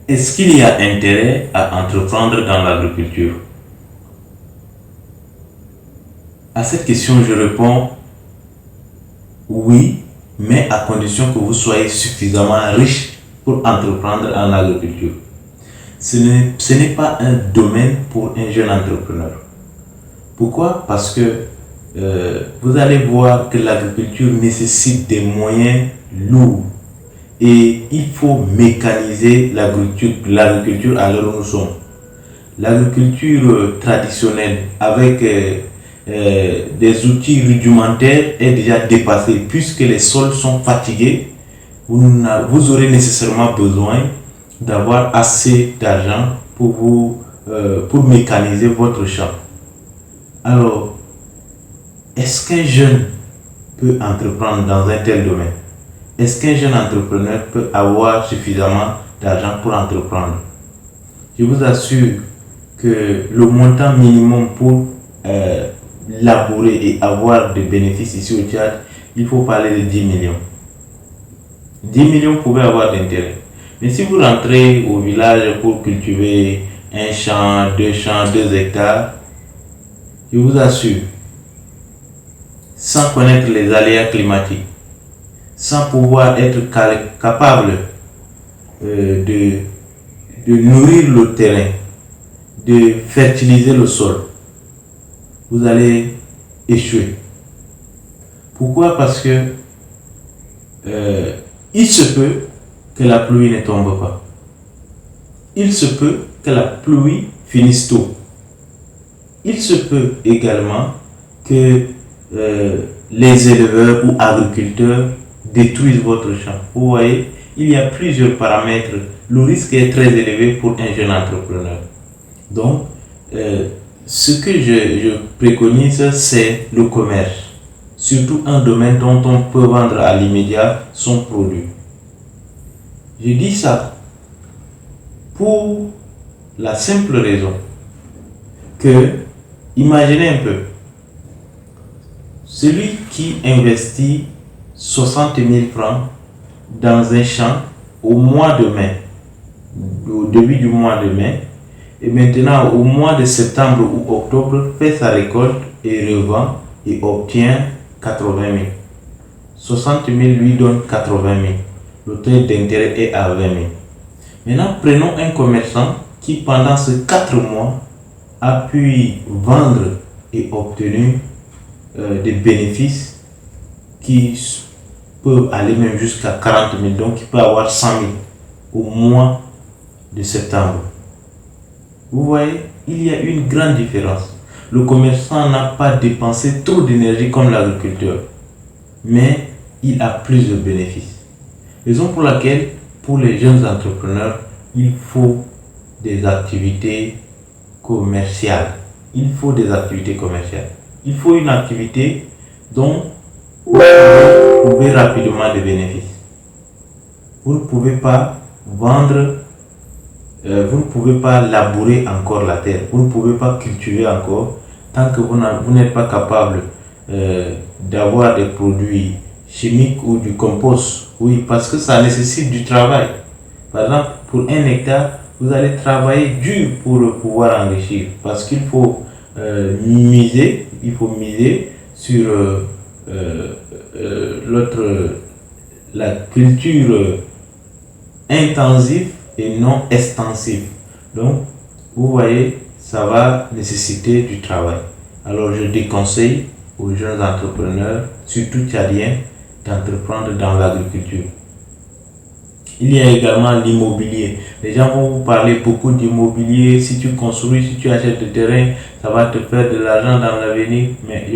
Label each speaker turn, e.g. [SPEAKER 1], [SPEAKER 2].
[SPEAKER 1] Est-ce qu'il y a intérêt à entreprendre dans l'agriculture? À cette question, je réponds oui, mais à condition que vous soyez suffisamment riche pour entreprendre en agriculture. Ce n'est pas un domaine pour un jeune entrepreneur. Pourquoi? Parce que vous allez voir que l'agriculture nécessite des moyens lourds et il faut mécaniser l'agriculture à l'heure où nous sommes. L'agriculture traditionnelle avec des outils rudimentaires est déjà dépassée puisque les sols sont fatigués. Vous aurez nécessairement besoin d'avoir assez d'argent pour mécaniser votre champ. Alors, est-ce qu'un jeune peut entreprendre dans un tel domaine? Est-ce qu'un jeune entrepreneur peut avoir suffisamment d'argent pour entreprendre? Je vous assure que le montant minimum pour labourer et avoir des bénéfices ici au Tchad, il faut parler de 10 millions. 10 millions, vous pouvez avoir d'intérêt. Mais si vous rentrez au village pour cultiver un champ, 2 hectares, je vous assure, sans connaître les aléas climatiques, sans pouvoir être capable de nourrir le terrain, de fertiliser le sol, vous allez échouer. Pourquoi? Parce que il se peut que la pluie ne tombe pas. Il se peut que la pluie finisse tôt. Il se peut également que les éleveurs ou agriculteurs détruisent votre champ. Vous voyez, il y a plusieurs paramètres. Le risque est très élevé pour un jeune entrepreneur. Donc, ce que je préconise, c'est le commerce. Surtout un domaine dont on peut vendre à l'immédiat son produit. Je dis ça pour la simple raison que, imaginez un peu, celui qui investit 60 000 francs dans un champ au mois de mai, au début du mois de mai, et maintenant au mois de septembre ou octobre, fait sa récolte et revend et obtient 80 000. 60 000 lui donne 80 000. Le taux d'intérêt est à 20 000. Maintenant, prenons un commerçant qui, pendant ces 4 mois, a pu vendre et obtenir des bénéfices qui peuvent aller même jusqu'à 40 000. Donc, il peut avoir 100 000 au mois de septembre. Vous voyez, il y a une grande différence. Le commerçant n'a pas dépensé trop d'énergie comme l'agriculteur, mais il a plus de bénéfices. Raison pour laquelle, pour les jeunes entrepreneurs, il faut des activités commerciales. Il faut des activités commerciales. Il faut une activité dont vous pouvez trouver rapidement des bénéfices. Vous ne pouvez pas vendre, vous ne pouvez pas labourer encore la terre, vous ne pouvez pas cultiver encore tant que vous n'êtes pas capable d'avoir des produits chimiques ou du compost. Oui, parce que ça nécessite du travail. Par exemple, pour 1 hectare, vous allez travailler dur pour pouvoir enrichir. Parce qu'il faut miser sur la culture intensive et non extensive. Donc, vous voyez, ça va nécessiter du travail. Alors, je déconseille aux jeunes entrepreneurs, surtout tchadiens, d'entreprendre dans l'agriculture. Il y a également l'immobilier. Les gens vont vous parler beaucoup d'immobilier. Si tu construis, si tu achètes du terrain, ça va te faire de l'argent dans l'avenir. Mais